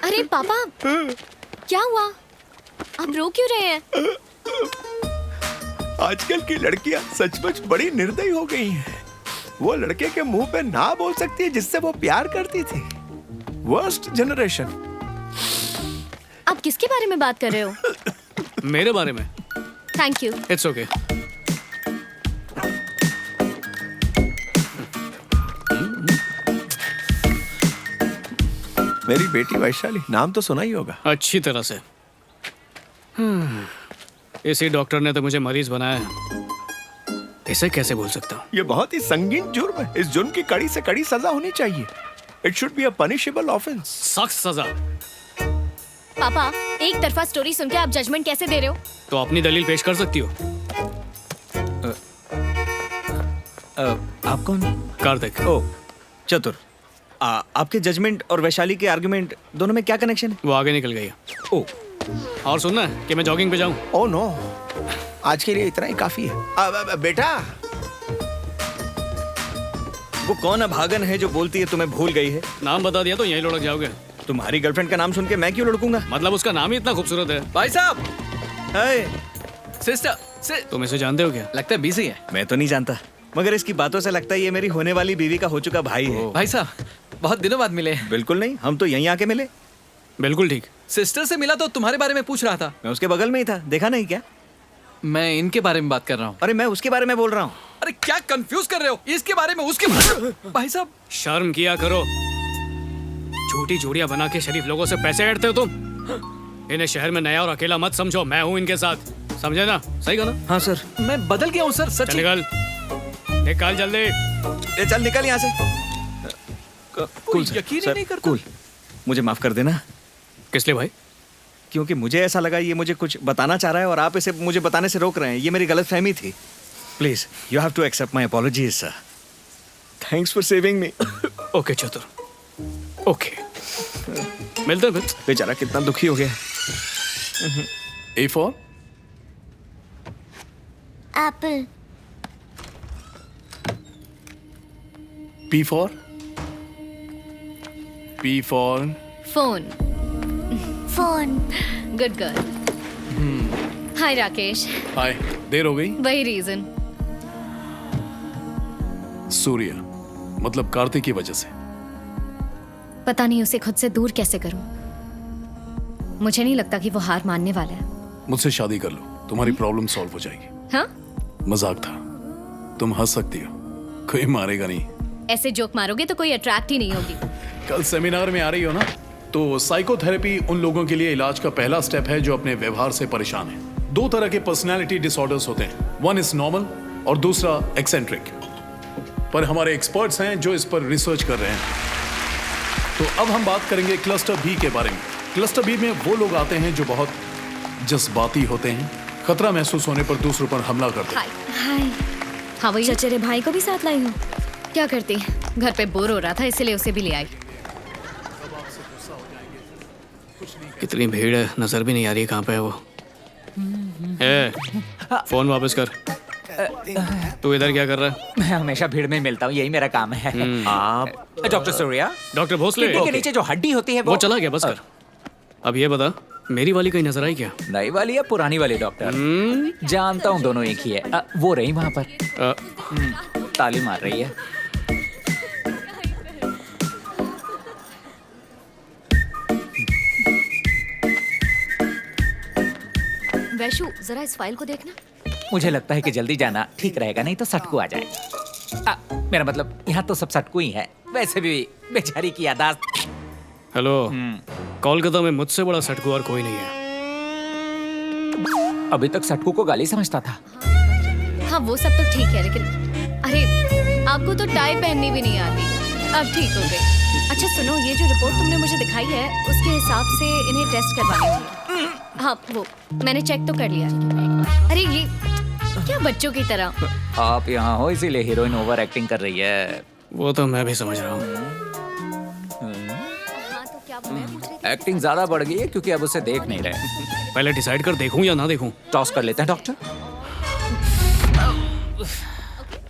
अरे पापा, क्या हुआ? आप रो क्यों रहे हैं? आजकल की लड़कियां सचमुच बड़ी निर्दयी हो गई हैं। वो लड़के के मुंह पे ना बोल सकती है जिससे वो प्यार करती थी। Worst generation. आप किसके बारे में बात कर रहे हो? मेरे बारे में। Thank you. It's okay. मेरी बेटी वैशाली, नाम तो सुना ही होगा। अच्छी तरह से। इसी डॉक्टर ने तो मुझे मरीज बनाया है। इसे कैसे भूल सकता हूँ? ये बहुत ही संगीन जुर्म है। इस जुर्म की कड़ी से कड़ी सजा होनी चाहिए। It should be a punishable offence. सख्त सजा। पापा, एक तरफा स्टोरी सुन के आप जजमेंट कैसे दे रहे हो? तो अपनी दलील पेश कर सकती हो। आप कौन? कार्तिक। ओ, चतुर। आपके जजमेंट और वैशाली के आर्गुमेंट दोनों में क्या कनेक्शन है? वो आगे निकल गई है। ओ, और सुनना है कि मैं जॉगिंग पे जाऊं? ओह नो, आज के लिए इतना ही काफी है। बेटा, वो कौन अभागन है जो बोलती है तुम्हें भूल गई है? नाम बता दिया तो यहीं लुढ़क जाओगे। तुम्हारी गर्लफ्रेंड का नाम सुन के मैं क्यों लुढ़कूंगा? मतलब उसका नाम ही इतना खूबसूरत है। भाई साहब, सिस्टर, तुम इसे जानते हो क्या? लगता है बिजी है। मैं तो नहीं जानता, मगर इसकी बातों से लगता है ये मेरी होने वाली बीवी का हो चुका भाई है। भाई साहब, बहुत दिनों बाद मिले। बिल्कुल नहीं, हम तो यहीं आके मिले। बिल्कुल ठीक। सिस्टर से मिला तो तुम्हारे बारे में पूछ रहा था। मैं उसके बगल में ही था, देखा नहीं क्या? मैं इनके बारे में बात कर रहा हूँ। अरे मैं उसके बारे में बोल रहा हूँ। अरे क्या कंफ्यूज कर रहे हो? इसके बारे में, उसके बारे में। भाई साहब, शर्म किया करो। झूठी जोड़ियां बना के शरीफ लोगों से पैसे ऐंठते हो तुम। इन्हें शहर में नया और अकेला मत समझो। मैं हूँ इनके साथ, समझे ना? सही कहा ना? हाँ सर। मैं बदल गया हूँ सर, चल सच। निकल, निकाल जल्दी। ए, चल निकल यहाँ से। कोई यकीन ही नहीं करता। कूल, मुझे माफ कर देना। किस लिए भाई? क्योंकि मुझे ऐसा लगा ये मुझे कुछ बताना चाह रहा है और आप इसे मुझे बताने से रोक रहे हैं। ये मेरी गलतफहमी थी। Please, you have to accept my apologies sir. Thanks for saving me. Okay Chatur, okay. मिलते हैं फिर। बेचारा कितना दुखी हो गया। A for apple. P for phone. Good girl. Hi Rakesh. Hi, देर हो गई? वही रीजन। सूर्य, मतलब कार्तिक की वजह से। पता नहीं उसे खुद से दूर कैसे करूं। मुझे नहीं लगता कि वो हार मानने वाला है। मुझसे शादी कर लो, तुम्हारी प्रॉब्लम सॉल्व हो जाएगी। हाँ? मजाक था, तुम हंस सकती हो, कोई मारेगा नहीं। ऐसे जोक मारोगे तो कोई अट्रैक्ट ही नहीं होगी। कल सेमिनार में आ रही हो ना? तो साइकोथेरेपी उन लोगों के लिए इलाज का पहला स्टेप है जो अपने व्यवहार से परेशान है। 2 तरह के पर्सनालिटी डिसऑर्डर्स होते हैं, वन इज नॉर्मल और दूसरा एक्सेंट्रिक। पर हमारे एक्सपर्ट्स हैं जो इस पर रिसर्च कर रहे हैं। तो अब हम बात करेंगे क्लस्टर बी के बारे में। क्लस्टर बी में वो लोग आते हैं जो बहुत जज्बाती होते हैं, खतरा महसूस होने पर दूसरों पर हमला करते हैं। हाय। हाँ, वही चचेरे भाई को भी साथ लाई हूँ। क्या करती? घर पे बोर हो रहा था इसलिए उसे भी ले आई। कितनी भीड़ है, नजर भी नहीं आ रही कहाँ पे है वो। ए, फोन वापस कर। तू इधर क्या कर रहा है? मैं हमेशा भीड़ में मिलता हूँ, यही मेरा काम है। आप doctor Surya? Doctor Bhosle. Kidney के नीचे जो हड्डी होती है वो चला गया, बस कर। अब ये बता, मेरी वाली कहीं नजर आई क्या? नई वाली या पुरानी वाली डॉक्टर? जानता हूँ, दोनों एक ही है। वो रही वहाँ पर, ताली मार रही है। वैशु, जरा इस फाइल को देखना। मुझे लगता है कि जल्दी जाना ठीक रहेगा, नहीं तो सटकू आ जाएगा। मेरा मतलब यहाँ तो सब सटकू ही है। वैसे भी बेचारी की यादाश्त। हेलो, कोलकाता में मुझसे बड़ा सटकू और कोई नहीं है। अभी तक सटकू को गाली समझता था। हाँ, वो सब तो ठीक है, लेकिन अरे आपको तो टाई पहननी भी नहीं आती। अब ठीक हो गई। अच्छा सुनो, ये जो रिपोर्ट तुमने मुझे दिखाई है उसके हिसाब से इन्हें टेस्ट करवाने चाहिए। हाँ, वो मैंने चेक तो कर लिया। अरे ये क्या बच्चों की तरह। आप यहाँ हो इसीलिए हीरोइन ओवर एक्टिंग कर रही है। वो तो मैं भी समझ रहा हूँ। हाँ, तो क्या मैं पूछ रही थी? एक्टिंग ज्यादा बढ़ गई है क्योंकि अब उसे देख नहीं रहे। पहले डिसाइड कर, देखूं या ना देखूं। टॉस कर लेते हैं डॉक्टर।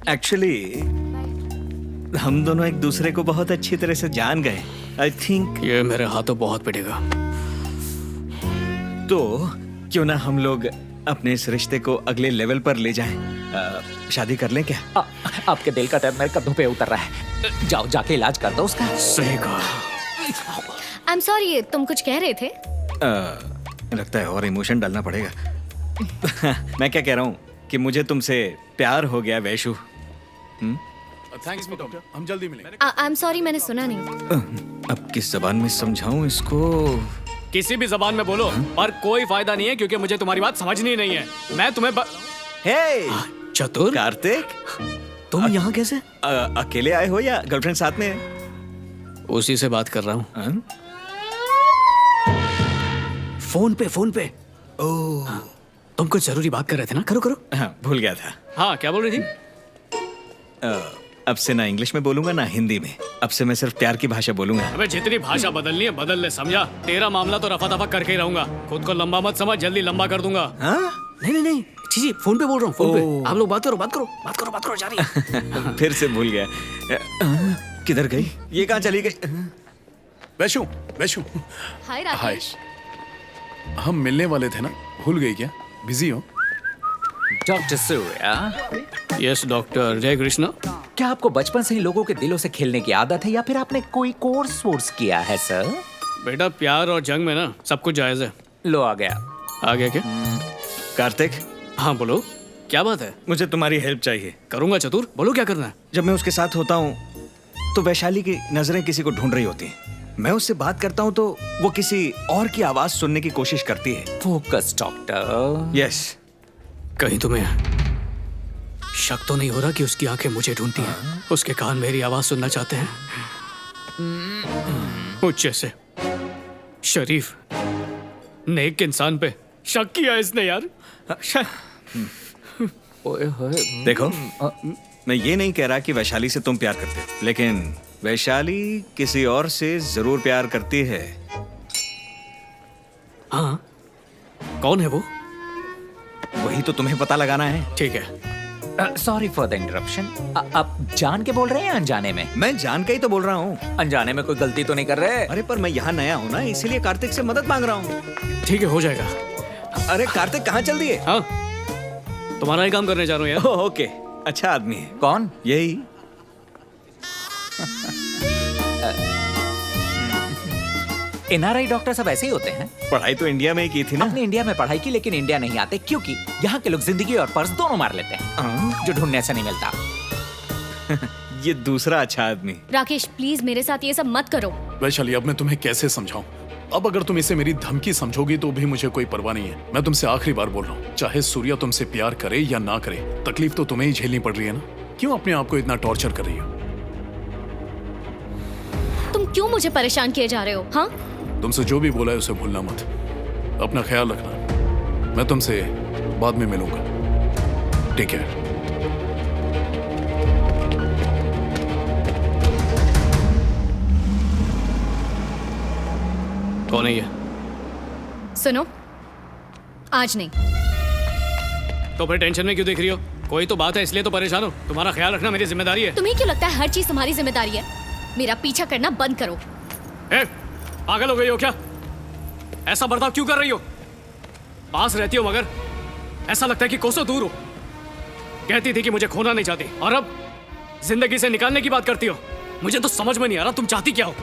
एक्चुअली हम दोनों एक दूसरे को बहुत अच्छी तरह से जान गए। आई थिंक ये मेरे हाथों बहुत पिटेगा। तो क्यों ना हम लोग अपने इस रिश्ते को अगले लेवल पर ले जाएं। शादी कर लें क्या? आपके दिल का दर्द मेरे कंधों पे उतर रहा है। जाओ जाके इलाज कर दो उसका। सही कहा। आई एम सॉरी, तुम कुछ कह रहे थे? लगता है और इमोशन डालना पड़ेगा। मैं क्या कह रहा हूँ कि मुझे तुमसे प्यार हो गया वैशु। थैंक्स डॉक्टर, हम जल्दी मिलेंगे। आई एम सॉरी, मैंने सुना नहीं। अब किस जबान में समझाऊं इसको? किसी भी जबान में बोलो, पर कोई फायदा नहीं है क्योंकि मुझे तुम्हारी बात समझनी नहीं है। मैं तुम्हें हे चतुर, कार्तिक, तुम यहाँ कैसे? अकेले आए हो या गर्लफ्रेंड साथ में है? उसी से बात कर रहा हूँ। हाँ? फोन पे। ओह, तुम कुछ जरूरी बात कर रहे थे ना? करो। हाँ, भूल गया था। हाँ, क्या बोल रही थी? अब से ना इंग्लिश में बोलूंगा ना हिंदी में। अब से मैं सिर्फ प्यार की भाषा बोलूंगा। अबे जितनी भाषा बदलनी है बदल ले, समझा? तेरा मामला तो रफा दफा करके ही रहूंगा। खुद को लंबा मत समझ, जल्दी लंबा कर दूंगा। हाँ? नहीं, जी फोन पे बोल रहा हूँ, फोन पे। आप लोग बात करो जा रही है। फिर से भूल गया। किधर गई? ये कहाँ चली गई? वैशु, हाय हाय। राकेश। हम मिलने वाले थे ना, भूल गई क्या? बिजी हो? Doctor Surya, yes doctor. जय कृष्णा। क्या आपको बचपन से ही लोगों के दिलों से खेलने की आदत है या फिर आपने कोई कोर्स किया है सर? बेटा, प्यार और जंग में ना सब कुछ जायज है। लो आ गया। आ गया क्या? कार्तिक, हाँ बोलो, क्या बात है? मुझे तुम्हारी हेल्प चाहिए। करूंगा चतुर, बोलो क्या करना है। जब मैं उसके साथ होता हूँ तो वैशाली की नजरें किसी को ढूंढ रही होती हैं। मैं उससे बात करता हूँ तो वो किसी और की आवाज सुनने की कोशिश करती है। Focus doctor. यस। कहीं तुम्हें शक तो नहीं हो रहा कि उसकी आंखें मुझे ढूंढती हैं, उसके कान मेरी आवाज सुनना चाहते हैं? मुझ जैसे शरीफ नेक इंसान पे शक किया इसने यार। ओए होए। देखो, मैं ये नहीं कह रहा कि वैशाली से तुम प्यार करते हो, लेकिन वैशाली किसी और से जरूर प्यार करती है। हाँ, कौन है वो? वही तो तुम्हें पता लगाना है। ठीक है। Sorry for the interruption. आप जान के बोल रहे हैं या अनजाने में? मैं जान के ही तो बोल रहा हूँ। अनजाने में कोई गलती तो नहीं कर रहे? अरे पर मैं यहाँ नया हूँ ना, इसीलिए कार्तिक से मदद मांग रहा हूँ। ठीक है, हो जाएगा। अरे कार्तिक, कहाँ चल दिए? हाँ, तुम्हारा ही काम करने जा रहा हूँ यार। ओके, अच्छा आदमी है। कौन? यही। एनआरआई डॉक्टर सब ऐसे ही होते हैं। पढ़ाई तो इंडिया में ही की थी ना। अपने इंडिया में पढ़ाई की, लेकिन इंडिया नहीं आते क्योंकि यहाँ के लोग जिंदगी और पर्स दोनों मार लेते हैं, जो ढूंढने से नहीं मिलता। ये दूसरा अच्छा आदमी। राकेश प्लीज मेरे साथ ये सब मत करो। वैशाली, अब मैं तुम्हें कैसे समझाऊं? अब अगर तुम इसे मेरी धमकी समझोगी तो भी मुझे कोई परवाह नहीं है। मैं तुमसे आखिरी बार बोल रहा हूँ, चाहे सूर्या तुमसे प्यार करे या ना करे, तकलीफ तो तुम्हें ही झेलनी पड़ रही है ना। क्यों अपने आप को इतना टॉर्चर कर रही हो? तुम क्यों मुझे परेशान किए जा रहे हो? हाँ, तुमसे जो भी बोला है उसे भूलना मत। अपना ख्याल रखना। मैं तुमसे बाद में मिलूंगा। Take care. कौन है ये? सुनो, आज नहीं। तो फिर टेंशन में क्यों देख रही हो? कोई तो बात है इसलिए तो परेशान हो। तुम्हारा ख्याल रखना मेरी जिम्मेदारी है। तुम्हें क्यों लगता है हर चीज तुम्हारी जिम्मेदारी है? मेरा पीछा करना बंद करो। पागल हो गई हो क्या? ऐसा बर्ताव क्यों कर रही हो? पास रहती हो मगर ऐसा लगता है कि कोसों दूर हो। कहती थी कि मुझे खोना नहीं चाहती, और अब जिंदगी से निकालने की बात करती हो। मुझे तो समझ में नहीं आ रहा तुम चाहती क्या हो।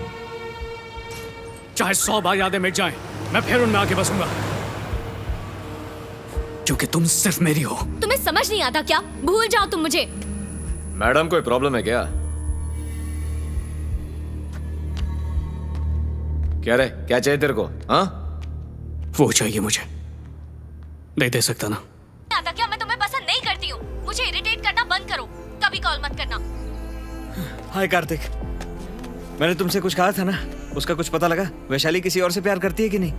चाहे 100 बार यादें मिट जाएं, मैं फिर उनमें आके बसूंगा, क्योंकि तुम सिर्फ मेरी हो। तुम्हें समझ नहीं आता क्या? भूल जाओ तुम मुझे। मैडम, कोई प्रॉब्लम है क्या? क्या रे, क्या चाहिए तेरे को? हाँ, वो चाहिए मुझे। नहीं दे सकता ना? आता क्या? मैं तुम्हें पसंद नहीं करती हूँ। मुझे इरिटेट करना बंद करो। कभी कॉल मत करना। हाय कार्तिक, मैंने तुमसे कुछ कहा था ना, उसका कुछ पता लगा? वैशाली किसी और से प्यार करती है कि नहीं?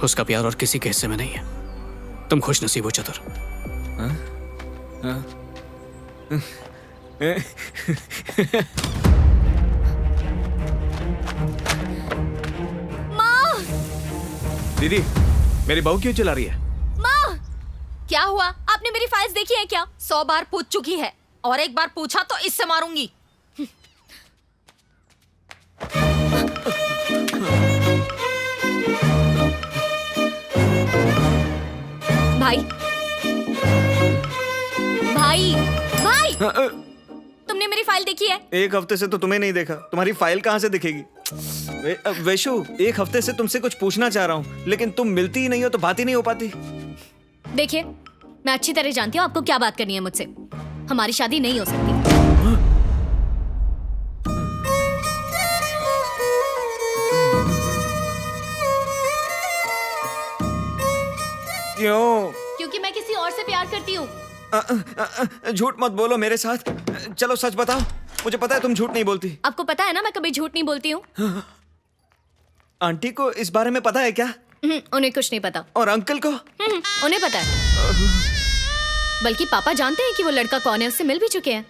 उसका प्यार और किसी के हिस्से में नहीं है। तुम खुश नसीब हो चतुर। माँ! दीदी, मेरी बहू क्यों चिल्ला रही है? माँ! क्या हुआ? आपने मेरी फाइल्स देखी है क्या? 100 बार पूछ चुकी है। और एक बार पूछा तो इससे मारूंगी। भाई भाई भाई, तुमने मेरी फाइल देखी है? एक हफ्ते से तो तुम्हें नहीं देखा, तुम्हारी फाइल कहाँ से दिखेगी? वैशु, एक हफ्ते से तुमसे कुछ पूछना चाह रहा हूँ, लेकिन तुम मिलती ही नहीं हो तो बात ही नहीं हो पाती। देखिए, मैं अच्छी तरह जानती हूँ आपको क्या बात करनी है मुझसे। हमारी शादी नहीं हो सकती। क्यों? क्योंकि मैं किसी और से प्यार करती हूँ। झूठ मत बोलो मेरे साथ, चलो सच बताओ। मुझे पता है तुम झूठ नहीं बोलती। आपको पता है ना मैं कभी झूठ नहीं बोलती हूँ। आंटी को इस बारे में पता है क्या? उन्हें कुछ नहीं पता। और अंकल को? उन्हें पता है। बल्कि पापा जानते हैं कि वो लड़का कौन है, उससे मिल भी चुके हैं।